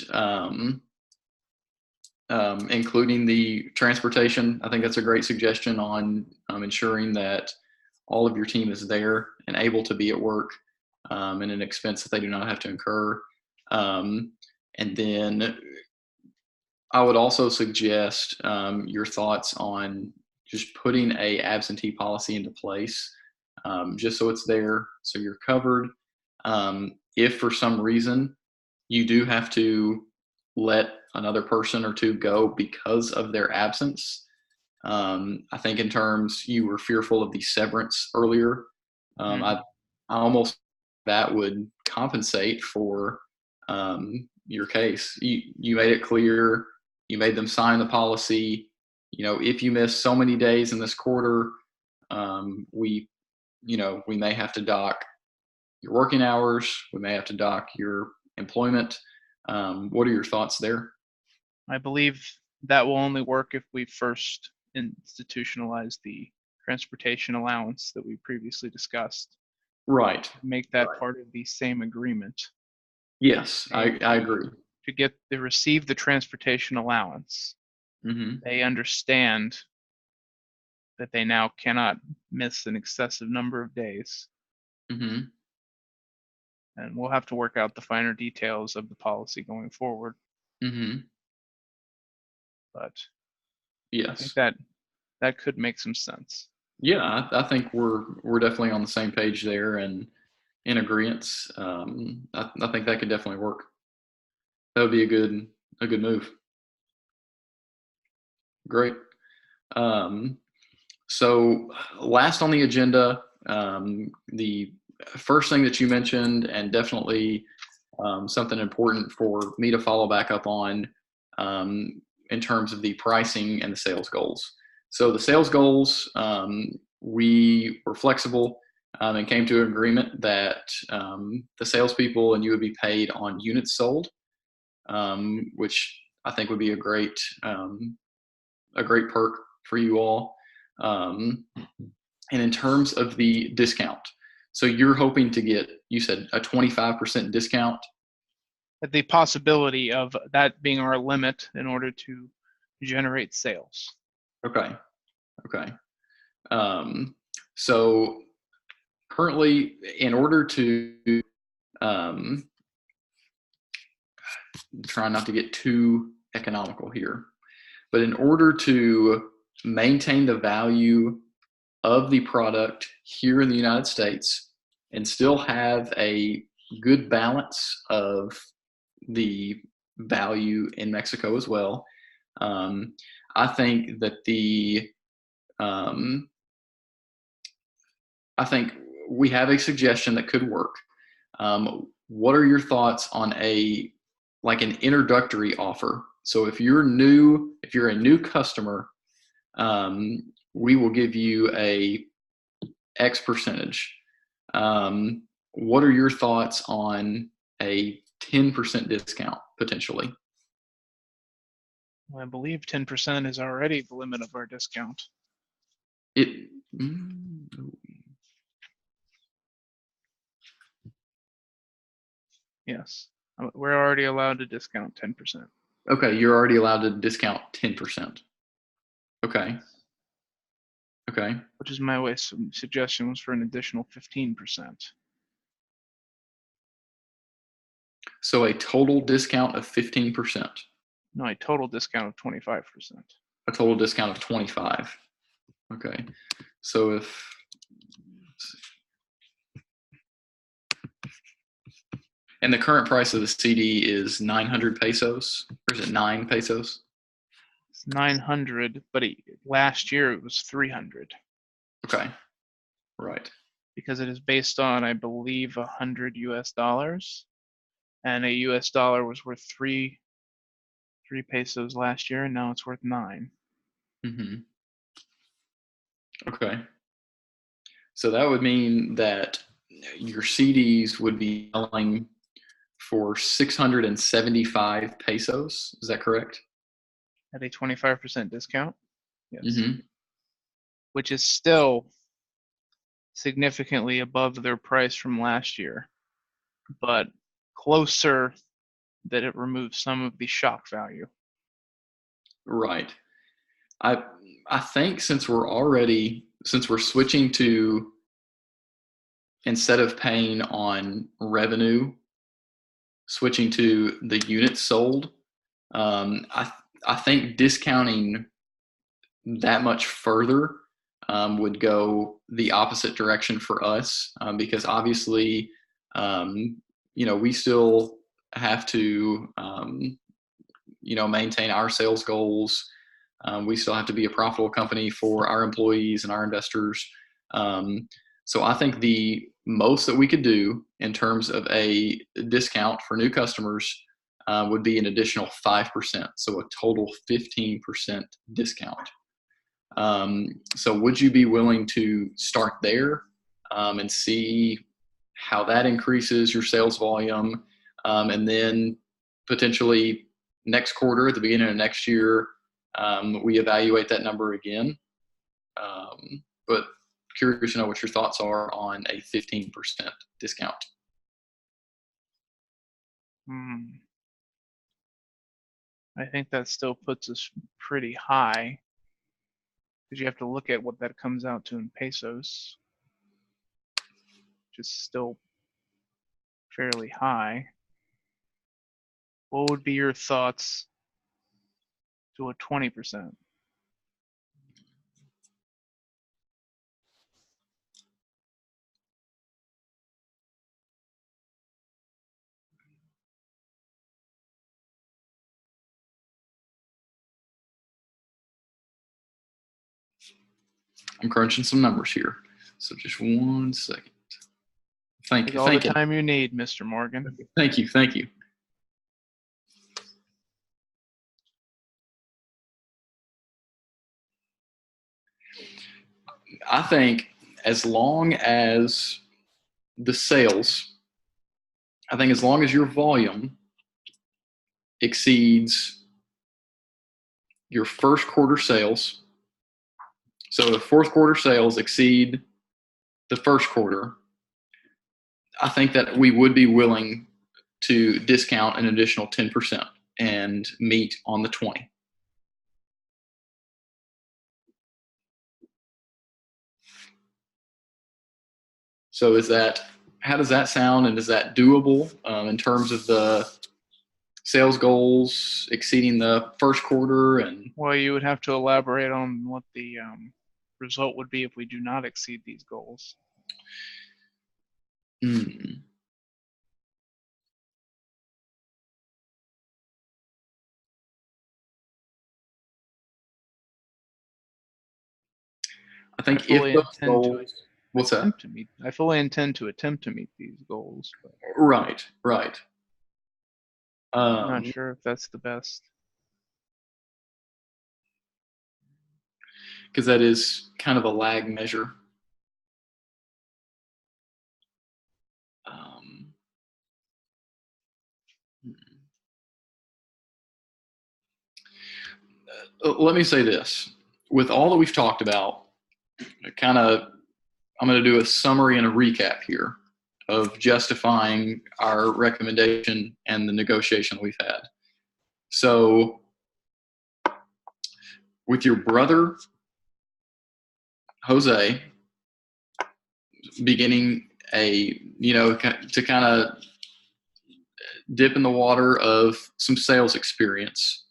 including the transportation, I think that's a great suggestion on ensuring that all of your team is there and able to be at work, and an expense that they do not have to incur. And then I would also suggest your thoughts on just putting a absentee policy into place, just so it's there, so you're covered. If for some reason you do have to let another person or two go because of their absence, I think in terms you were fearful of the severance earlier. I almost that would compensate for your case. You made it clear. You made them sign the policy. If you miss so many days in this quarter, we may have to dock your working hours. We may have to dock your employment. What are your thoughts there? I believe that will only work if we first institutionalize the transportation allowance that we previously discussed. Right. Make that Right. part of the same agreement. Yes, I agree. To receive the transportation allowance, Mm-hmm. they understand that they now cannot miss an excessive number of days. Mm-hmm. And we'll have to work out the finer details of the policy going forward. Mm-hmm. But I think Yes. that could make some sense. Yeah, I think we're definitely on the same page there and in agreement. I think that could definitely work. That would be a good move. Great. So last on the agenda, the first thing that you mentioned, and definitely something important for me to follow back up on in terms of the pricing and the sales goals. So the sales goals, we were flexible and came to an agreement that the salespeople and you would be paid on units sold, which I think would be a great perk for you all. And in terms of the discount, so you're hoping to get, you said, a 25% discount? The possibility of that being our limit in order to generate sales. Okay. Okay. So currently, in order to try not to get too economical here, but in order to maintain the value of the product here in the United States and still have a good balance of the value in Mexico as well, I think that I think we have a suggestion that could work. What are your thoughts on an introductory offer? So if you're a new customer, we will give you a X percentage. What are your thoughts on a 10% discount potentially. I believe 10% is already the limit of our discount. It. Yes, we're already allowed to discount 10%. Okay, you're already allowed to discount 10%. Okay. Okay. Which is my way. Suggestion was for an additional 15%. So a total discount of 15%. No, a total discount of 25%. A total discount of 25. Okay. So if and the current price of the CD is 900 pesos, or is it 9 pesos? It's 900, but last year it was 300. Okay. Right. Because it is based on, I believe, 100 US dollars, and a US dollar was worth three pesos last year, and now it's worth 9. Mm-hmm. Okay. So that would mean that your CDs would be selling for 675 pesos. Is that correct? At a 25% discount. Yes. Mm-hmm. Which is still significantly above their price from last year, but closer that it removes some of the shock value. Right. I think since we're switching to, instead of paying on revenue, switching to the units sold, I think discounting that much further would go the opposite direction for us, because obviously, we still have to, maintain our sales goals. We still have to be a profitable company for our employees and our investors. So I think the most that we could do in terms of a discount for new customers would be an additional 5%, so a total 15% discount. So would you be willing to start there and see how that increases your sales volume, and then potentially next quarter, at the beginning of next year, we evaluate that number again? But curious to know what your thoughts are on a 15% discount. I think that still puts us pretty high, because you have to look at what that comes out to in pesos, which is still fairly high. What would be your thoughts to a 20%? I'm crunching some numbers here, so just 1 second. Take all the time you need, Mr. Morgan. Thank you. I think as long as your volume exceeds your first quarter sales, so the fourth quarter sales exceed the first quarter, I think that we would be willing to discount an additional 10% and meet on the 20. So how does that sound, and is that doable in terms of the sales goals exceeding the first quarter? And well, you would have to elaborate on what the result would be if we do not exceed these goals. I think if those goals, what's that? I fully intend to attempt to meet these goals. But right. I'm not sure if that's the best. Because that is kind of a lag measure. let me say this. With all that we've talked about, I'm going to do a summary and a recap here of justifying our recommendation and the negotiation we've had. So, with your brother, Jose, beginning to kind of dip in the water of some sales experience,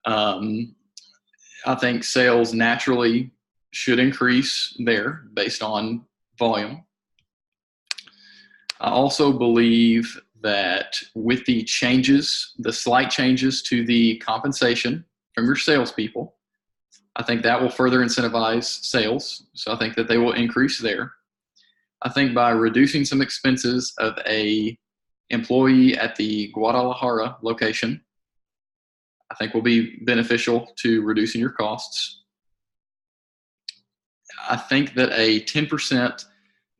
I think sales naturally should increase there based on volume. I also believe that with the slight changes to the compensation from your salespeople, I think that will further incentivize sales. So I think that they will increase there. I think by reducing some expenses of a employee at the Guadalajara location, I think will be beneficial to reducing your costs. I think that a 10%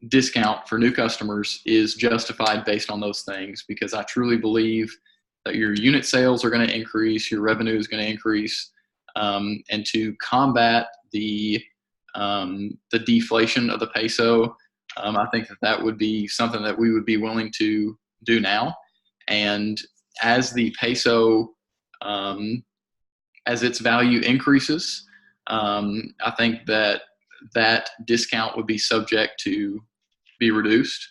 discount for new customers is justified based on those things, because I truly believe that your unit sales are going to increase, your revenue is going to increase, and to combat the deflation of the peso, I think that would be something that we would be willing to do now. And as the peso, as its value increases, I think that discount would be subject to be reduced.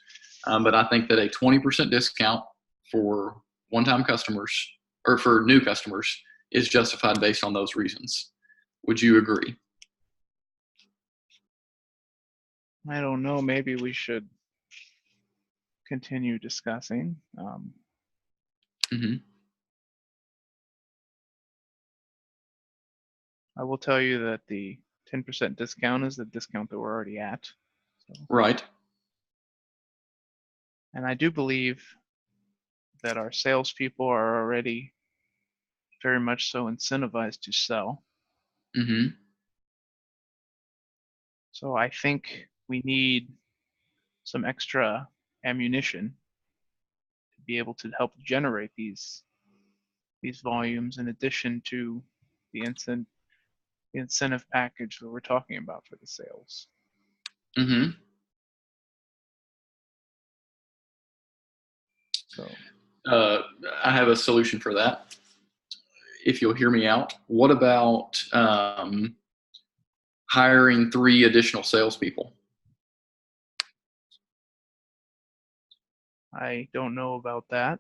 But I think that a 20% discount for one-time customers or for new customers is justified based on those reasons. Would you agree? I don't know. Maybe we should continue discussing. I will tell you that the 10% discount is the discount that we're already at. So. Right. And I do believe that our salespeople are already very much so incentivized to sell. Mm-hmm. So I think we need some extra ammunition to be able to help generate these volumes in addition to the incentive package that we're talking about for the sales. Mm-hmm. So I have a solution for that. If you'll hear me out, what about hiring 3 additional salespeople? I don't know about that.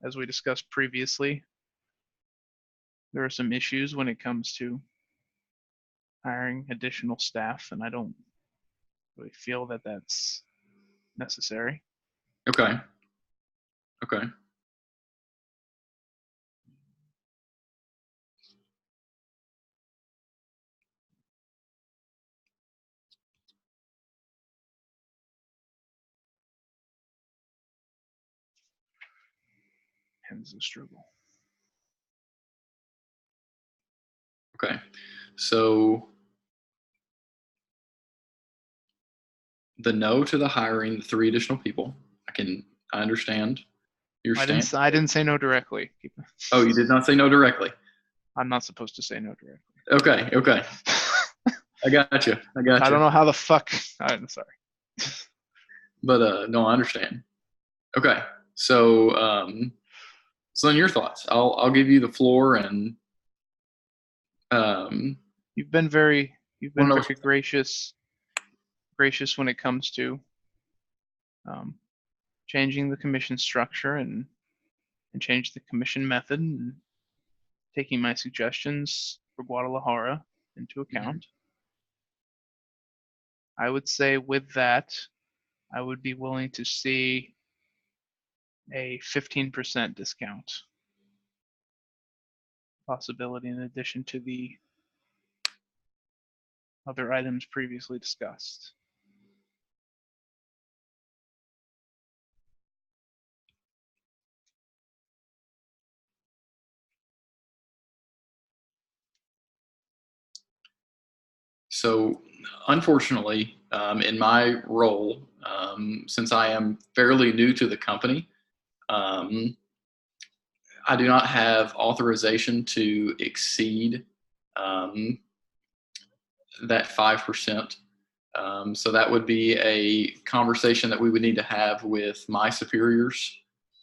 As we discussed previously, there are some issues when it comes to hiring additional staff, and I don't really feel that that's necessary. Okay. Hence the struggle. Okay. So the no to the hiring 3 additional people. I understand your stance. I didn't say no directly. Oh, you did not say no directly. I'm not supposed to say no directly. Okay. I got you. I don't know how the fuck. I'm sorry. But no, I understand. Okay. So then your thoughts. I'll give you the floor, and you've been very gracious when it comes to changing the commission structure and change the commission method and taking my suggestions for Guadalajara into account. Mm-hmm. I would say with that, I would be willing to see a 15% discount possibility in addition to the other items previously discussed. So, unfortunately, in my role, since I am fairly new to the company, I do not have authorization to exceed that 5%. So that would be a conversation that we would need to have with my superiors,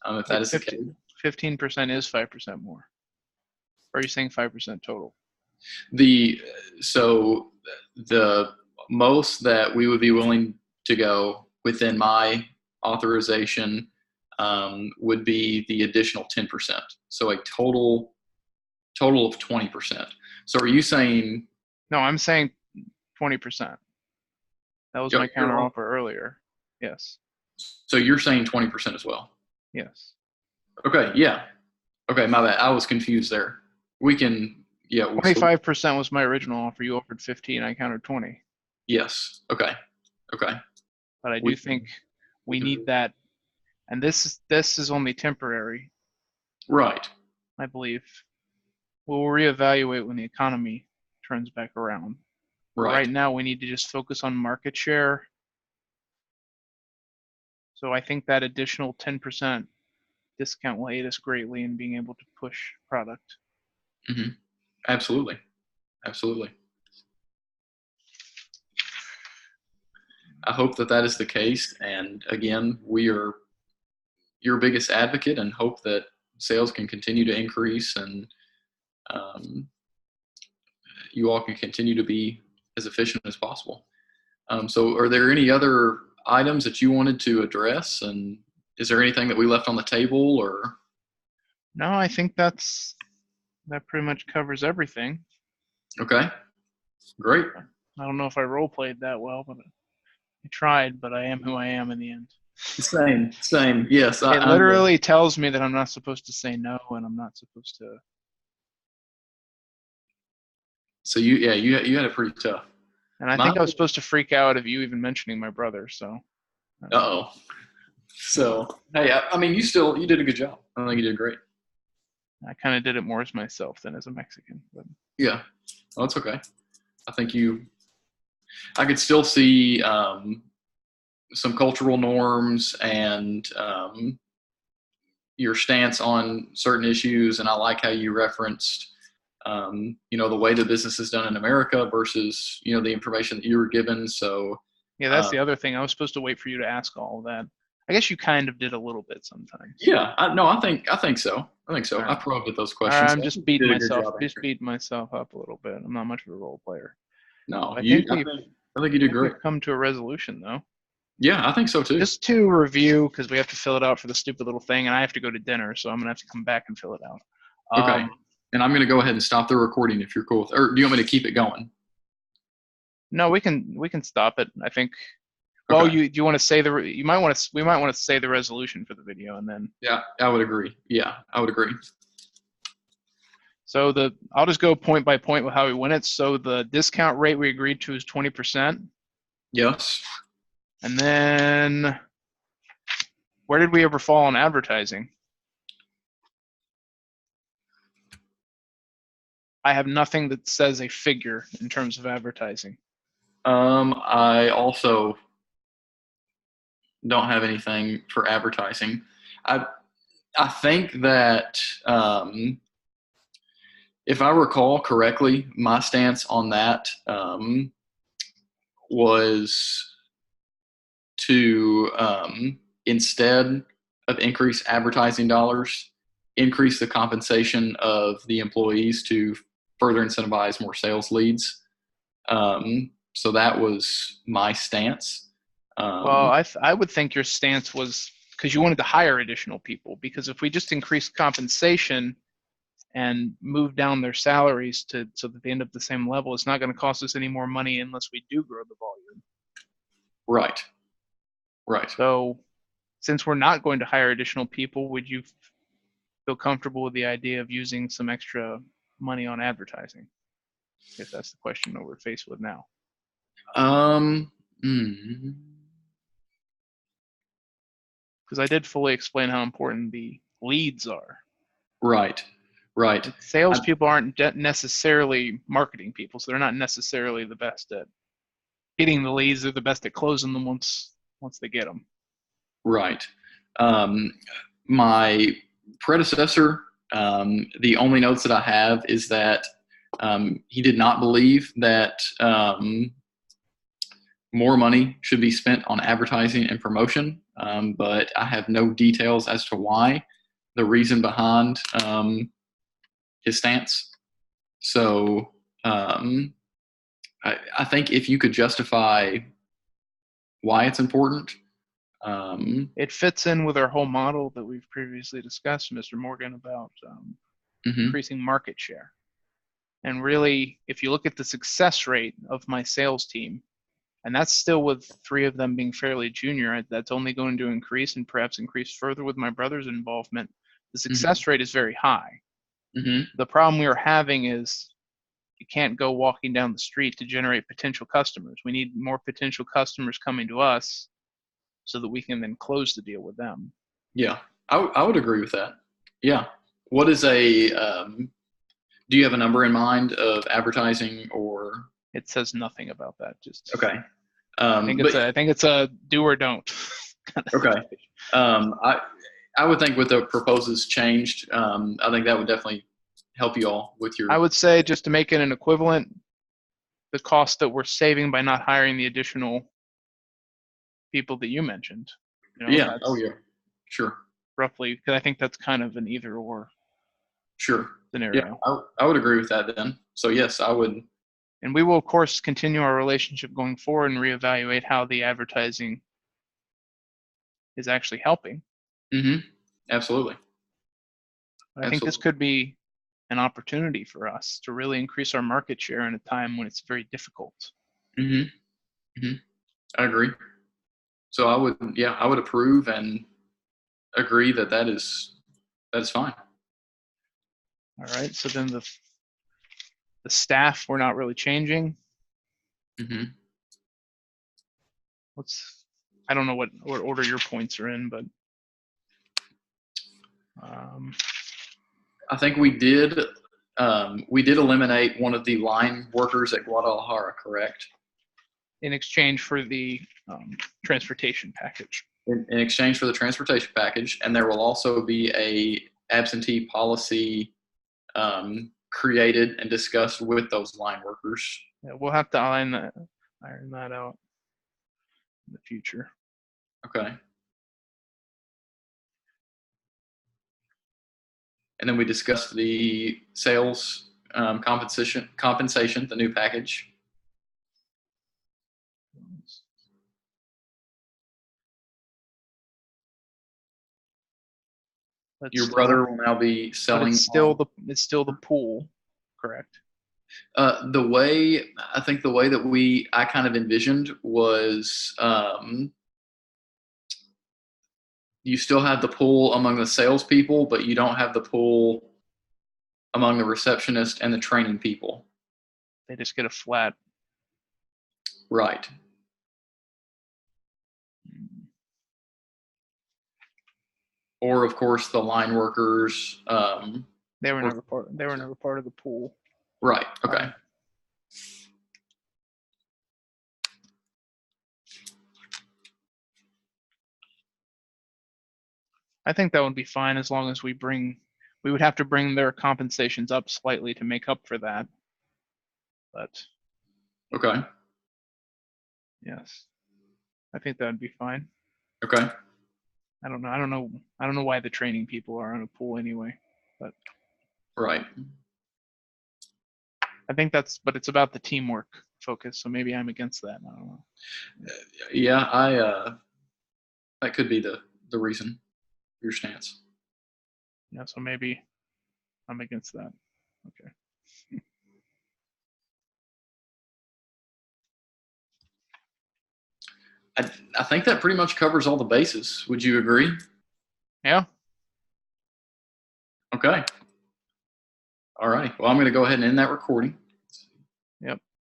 if that is the case. 15% is 5% more. Or are you saying 5% total? So the most that we would be willing to go within my authorization would be the additional 10%. So a total of 20%. So are you saying? No, I'm saying 20%. That was my counter offer earlier. Yes. So you're saying 20% as well? Yes. Okay. Yeah. Okay. My bad. I was confused there. We can. Yeah. 25% was my original offer. You offered 15. I countered 20. Yes. Okay. Okay. But I do think we need that, and this is only temporary. Right. I believe we'll reevaluate when the economy turns back around. Right now, we need to just focus on market share. So I think that additional 10% discount will aid us greatly in being able to push product. Mm-hmm. Absolutely. Absolutely. I hope that is the case. And again, we are your biggest advocate and hope that sales can continue to increase and you all can continue to be as efficient as possible. So are there any other items that you wanted to address? And is there anything that we left on the table or? No, I think that pretty much covers everything. Okay, great. I don't know if I role played that well, but I tried, but I am who I am in the end. Same. Yes. It literally tells me that I'm not supposed to say no, and I'm not supposed to. So you had it pretty tough. And I think I was supposed to freak out of you even mentioning my brother. So. Uh-oh. So hey, I mean, you did a good job. I think you did great. I kind of did it more as myself than as a Mexican. But. Yeah, well, that's okay. I think I could still see some cultural norms and your stance on certain issues, and I like how you referenced, the way the business is done in America versus, the information that you were given. So yeah, that's the other thing. I was supposed to wait for you to ask all of that. I guess you kind of did a little bit sometimes. Yeah, I think so. Right. I probed at those questions. I'm just beating myself up a little bit. I'm not much of a role player. No, I think you did great. We've come to a resolution, though. Yeah, I think so too. Just to review, because we have to fill it out for the stupid little thing, and I have to go to dinner, so I'm gonna have to come back and fill it out. Okay. And I'm gonna go ahead and stop the recording if you're cool with, or do you want me to keep it going? No, we can stop it. I think. Well, do you want to say we might want to say the resolution for the video, and then. Yeah, I would agree. Yeah, I would agree. So I'll just go point by point with how we win it. So the discount rate we agreed to is 20%. Yes. And then where did we ever fall on advertising? I have nothing that says a figure in terms of advertising. I also don't have anything for advertising. I think that if I recall correctly, my stance on that was to instead of increase advertising dollars, increase the compensation of the employees to further incentivize more sales leads. So that was my stance. Well, I would think your stance was because you wanted to hire additional people, because if we just increase compensation and move down their salaries so that they end up the same level, it's not going to cost us any more money unless we do grow the volume. Right. So since we're not going to hire additional people, would you feel comfortable with the idea of using some extra money on advertising? I guess that's the question that we're faced with now. Because I did fully explain how important the leads are. Right. Salespeople aren't necessarily marketing people, so they're not necessarily the best at getting the leads. They're the best at closing them once they get them. Right. My predecessor The only notes that I have is that he did not believe that more money should be spent on advertising and promotion, but I have no details as to why, the reason behind his stance. So I think if you could justify why it's important. It fits in with our whole model that we've previously discussed, Mr. Morgan, about increasing market share. And really, if you look at the success rate of my sales team, and that's still with 3 of them being fairly junior, that's only going to increase and perhaps increase further with my brother's involvement. The success rate is very high. The problem we are having is you can't go walking down the street to generate potential customers. We need more potential customers coming to us so that we can then close the deal with them. Yeah, I would agree with that. Yeah. What is a, do you have a number in mind of advertising or? It says nothing about that. Just okay. I think it's a do or don't. Okay. I would think with the proposals changed, I think that would definitely help you all with your. I would say, just to make it an equivalent, the cost that we're saving by not hiring the additional people that you mentioned. Yeah. Oh yeah. Sure. Roughly, because I think that's kind of an either or. Sure. Scenario. Yeah, I would agree with that then. So yes, I would. And we will, of course, continue our relationship going forward and reevaluate how the advertising is actually helping. Absolutely. I think this could be an opportunity for us to really increase our market share in a time when it's very difficult. I agree. So I would approve and agree that is fine. All right. So then the staff, we're not really changing. I don't know what order your points are in, but I think we did eliminate one of the line workers at Guadalajara, correct? In exchange for the transportation package. In exchange for the transportation package, and there will also be a absentee policy created and discussed with those line workers. Yeah, we'll have to iron that out in the future. Okay. And then we discussed the sales compensation, the new package. Your brother will now be selling. It's still the pool, correct? The way that I kind of envisioned was you still have the pool among the salespeople, but you don't have the pool among the receptionist and the training people. They just get a flat. Right. Or of course the line workers. They were never part of the pool. Right. Okay. I think that would be fine as long as we would have to bring their compensations up slightly to make up for that. But okay. Yes. I think that would be fine. Okay. I don't know why the training people are on a pool anyway, but right. I think but it's about the teamwork focus, so maybe I'm against that. I don't know. Yeah, that could be the reason, your stance. Yeah, so maybe I'm against that. Okay. I think that pretty much covers all the bases. Would you agree? Yeah. Okay. All right. Well, I'm going to go ahead and end that recording.